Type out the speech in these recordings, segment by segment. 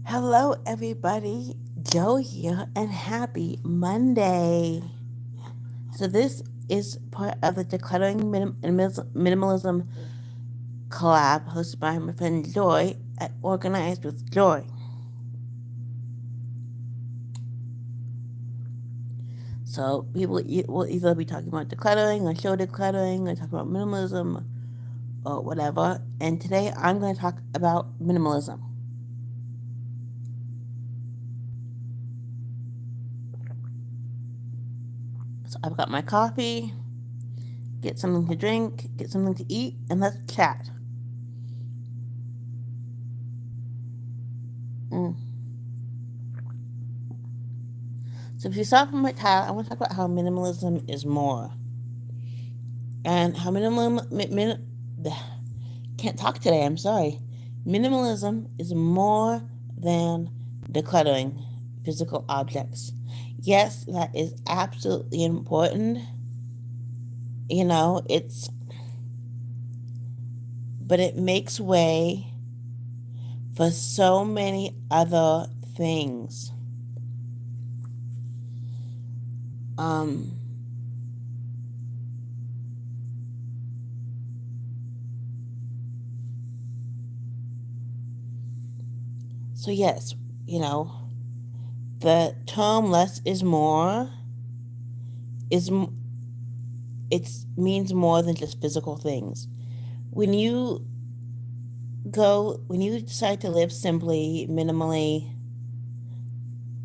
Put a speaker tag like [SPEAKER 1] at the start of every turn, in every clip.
[SPEAKER 1] Hello, everybody. Joe here, and happy Monday. So, this is part of the Decluttering Minimalism collab hosted by my friend Joy at Organized with Joy. So, people will either be talking about decluttering or show decluttering or talk about minimalism or whatever. And today I'm going to talk about minimalism. So, I've got my coffee, get something to drink, get something to eat, and let's chat. So if you saw from my title, I want to talk about how minimalism is more. And how can't talk today, I'm sorry. Minimalism is more than decluttering physical objects. Yes, that is absolutely important. But it makes way for so many other things. So yes, the term less is more is it means more than just physical things. When you decide to live simply, minimally,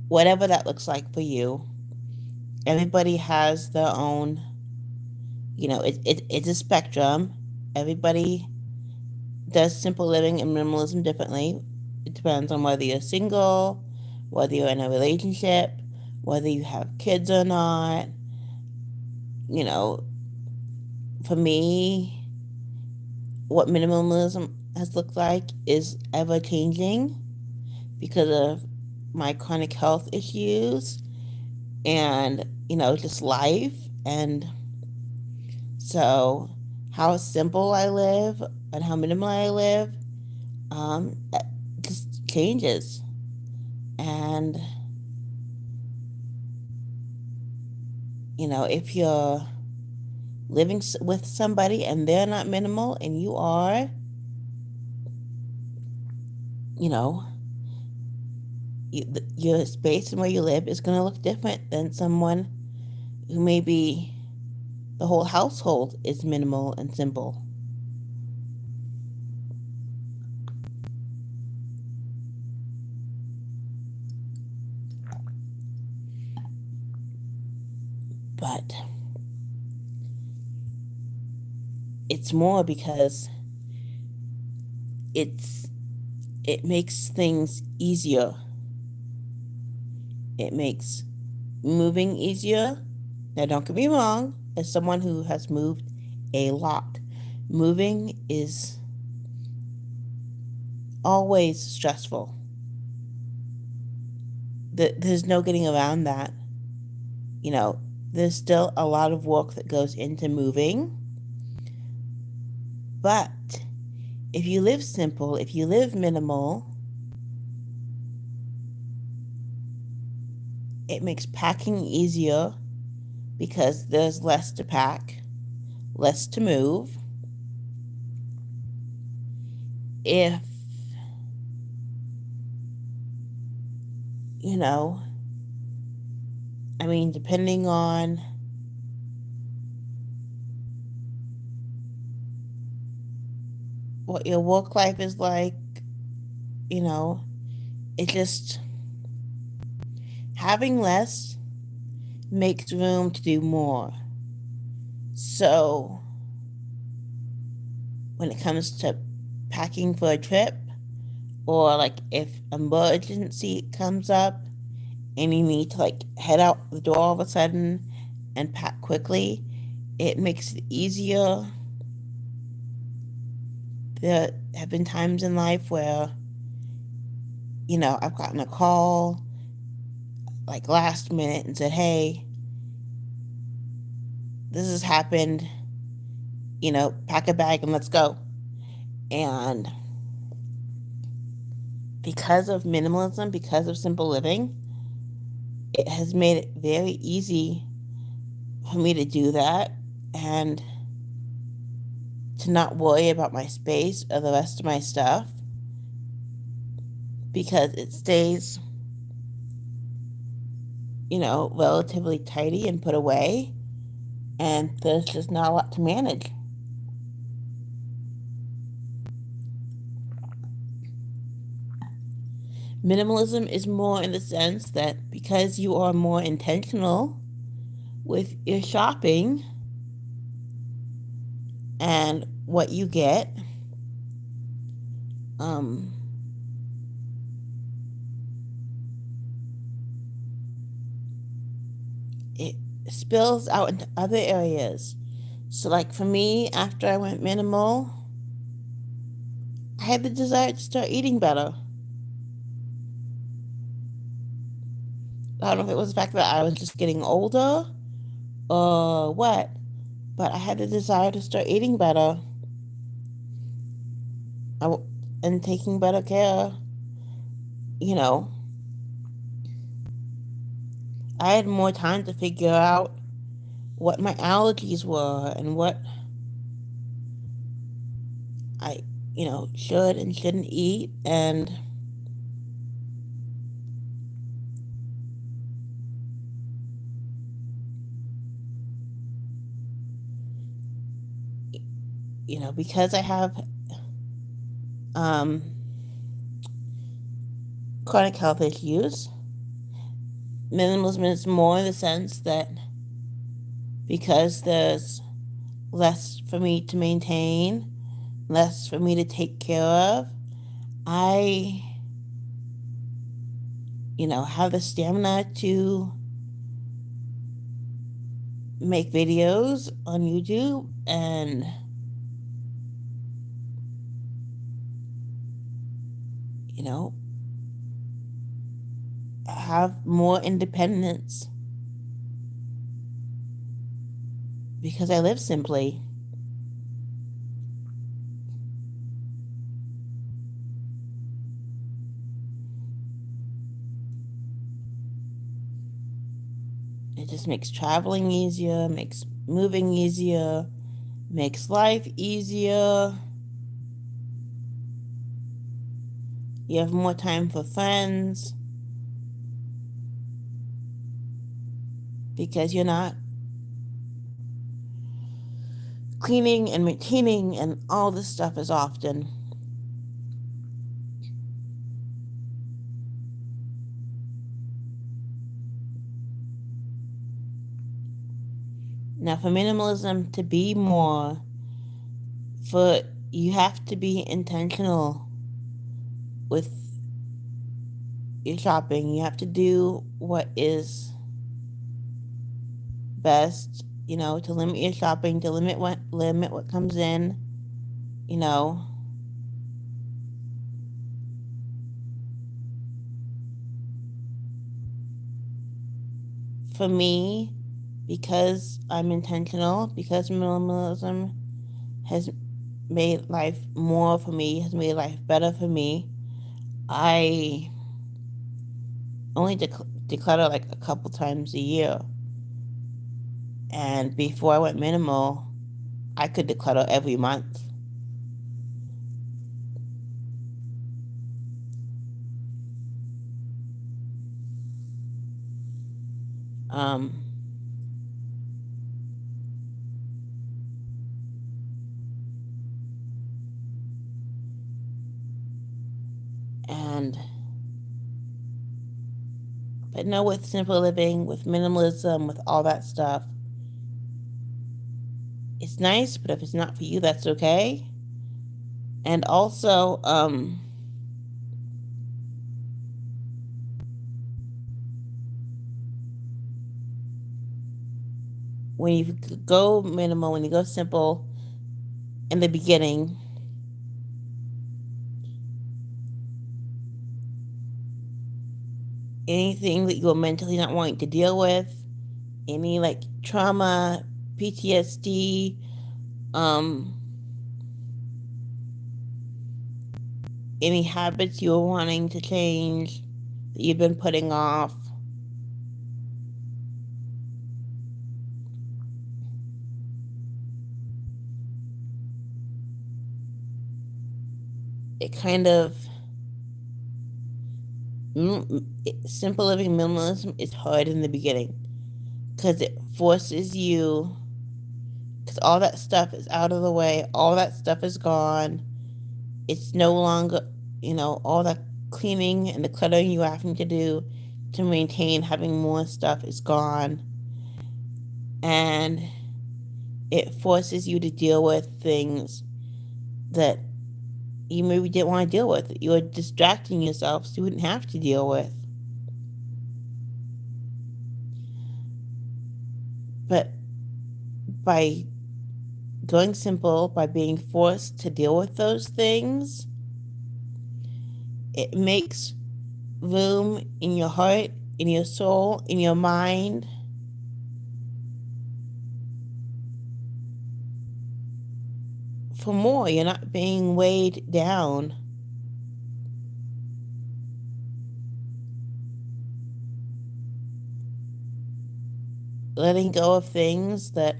[SPEAKER 1] whatever that looks like for you, everybody has their own, it's a spectrum. Everybody does simple living and minimalism differently. It depends on whether you're single, whether you're in a relationship, whether you have kids or not. For me, what minimalism has looked like is ever changing because of my chronic health issues and, just life. And so, how simple I live and how minimal I live just changes. And, if you're living with somebody and they're not minimal and you are, your space and where you live is going to look different than someone who maybe the whole household is minimal and simple. But it's more because it makes things easier. It makes moving easier. Now, don't get me wrong, as someone who has moved a lot, moving is always stressful. There's no getting around that. There's still a lot of work that goes into moving. But if you live simple, if you live minimal, it makes packing easier because there's less to pack, less to move. If, depending on what your work life is like, it just, having less makes room to do more. So, when it comes to packing for a trip, or like if emergency comes up and you need to head out the door all of a sudden and pack quickly, it makes it easier. There have been times in life where, I've gotten a call last minute and said, hey, this has happened, pack a bag and let's go. And because of minimalism, because of simple living, it has made it very easy for me to do that and to not worry about my space or the rest of my stuff because it stays, relatively tidy and put away, and there's just not a lot to manage. Minimalism is more in the sense that because you are more intentional with your shopping and what you get, um, it spills out into other areas. So, like for me, after I went minimal, I had the desire to start eating better. I don't know if it was the fact that I was just getting older or what, but I had the desire to start eating better and taking better care. You know, I had more time to figure out what my allergies were and what I, should and shouldn't eat, and because I have um, chronic health issues, minimalism is more in the sense that because there's less for me to maintain, less for me to take care of, I, have the stamina to make videos on YouTube and have more independence because I live simply. It just makes traveling easier, makes moving easier, makes life easier. You have more time for friends because you're not cleaning and maintaining and all this stuff as often. Now, for minimalism to be more, for you have to be intentional with your shopping. You have to do what is best, to limit your shopping, to limit what comes in, you know. For me, because I'm intentional, because minimalism has made life more for me, has made life better for me, I only declutter like a couple times a year. And before I went minimal, I could declutter every month. Um, and but no, with simple living, with minimalism, with all that stuff, it's nice. But if it's not for you, that's okay. And also, when you go minimal, when you go simple in the beginning, anything that you're mentally not wanting to deal with, any like trauma, PTSD, um, any habits you were wanting to change that you've been putting off. It kind of simple living minimalism is hard in the beginning because it forces you, because all that stuff is out of the way, all that stuff is gone. It's no longer, all that cleaning and decluttering you having to do to maintain having more stuff is gone. And it forces you to deal with things that you maybe didn't want to deal with. You were distracting yourself so you wouldn't have to deal with. But by going simple, by being forced to deal with those things, it makes room in your heart, in your soul, in your mind for more. You're not being weighed down. Letting go of things that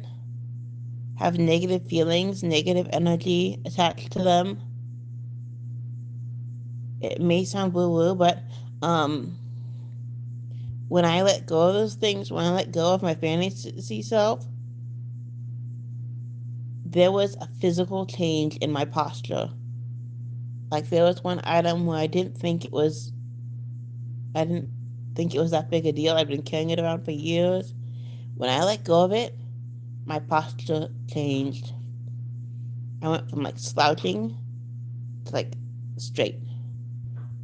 [SPEAKER 1] have negative feelings, negative energy attached to them. It may sound woo-woo, but when I let go of those things, when I let go of my fantasy self, there was a physical change in my posture. Like there was one item where I didn't think it was that big a deal. I've been carrying it around for years. When I let go of it, my posture changed. I went from like slouching to like straight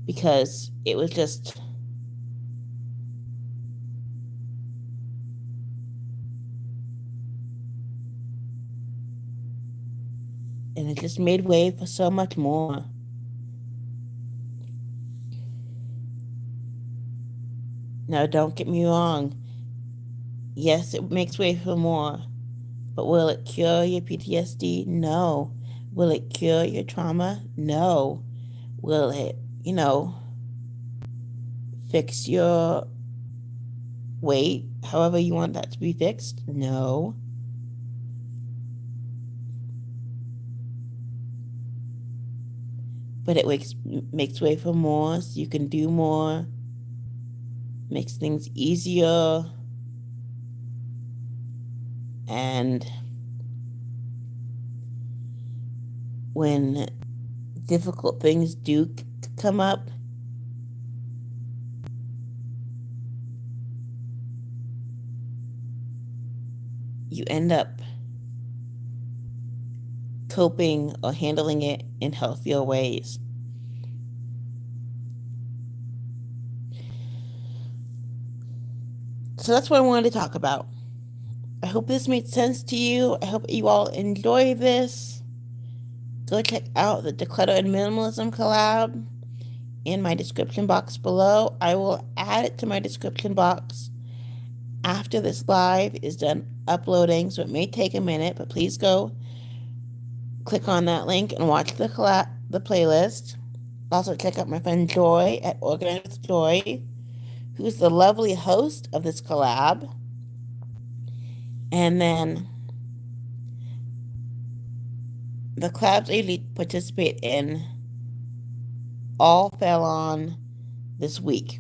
[SPEAKER 1] because it was just and it just made way for so much more. Now, don't get me wrong. Yes, it makes way for more. But will it cure your PTSD? No. Will it cure your trauma? No. Will it, fix your weight however you want that to be fixed? No. But it makes way for more so you can do more. Makes things easier. And when difficult things do come up, you end up coping or handling it in healthier ways. So that's what I wanted to talk about. I hope this made sense to you. I hope you all enjoy this. Go check out the Declutter and Minimalism collab in my description box below. I will add it to my description box after this live is done uploading, so it may take a minute, but please go click on that link and watch the playlist. Also, check out my friend Joy at Organize with Joy, who's the lovely host of this collab. And then the collabs I usually participate in all fell on this week,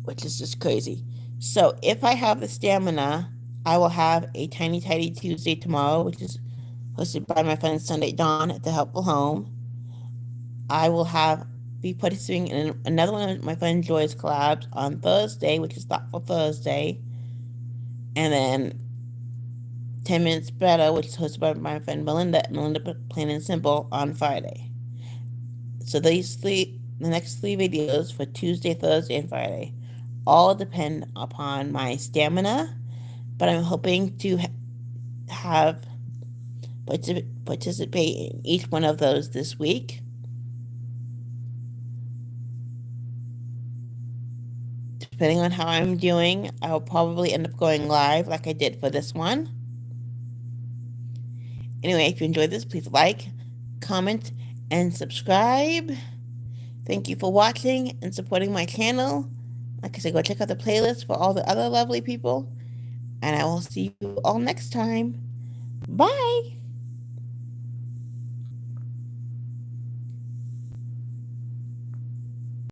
[SPEAKER 1] which is just crazy. So if I have the stamina, I will have a Tiny Tidy Tuesday tomorrow, which is hosted by my friend Sunday Dawn at The Helpful Home. I will be participating in another one of my friend Joy's collabs on Thursday, which is Thoughtful Thursday. And then 10 Minutes Better, which is hosted by my friend Melinda Plain and Simple on Friday. So the next three videos for Tuesday, Thursday, and Friday all depend upon my stamina, but I'm hoping to participate in each one of those this week. Depending on how I'm doing, I will probably end up going live like I did for this one. Anyway, if you enjoyed this, please like, comment, and subscribe. Thank you for watching and supporting my channel. Like I said, go check out the playlist for all the other lovely people. And I will see you all next time. Bye.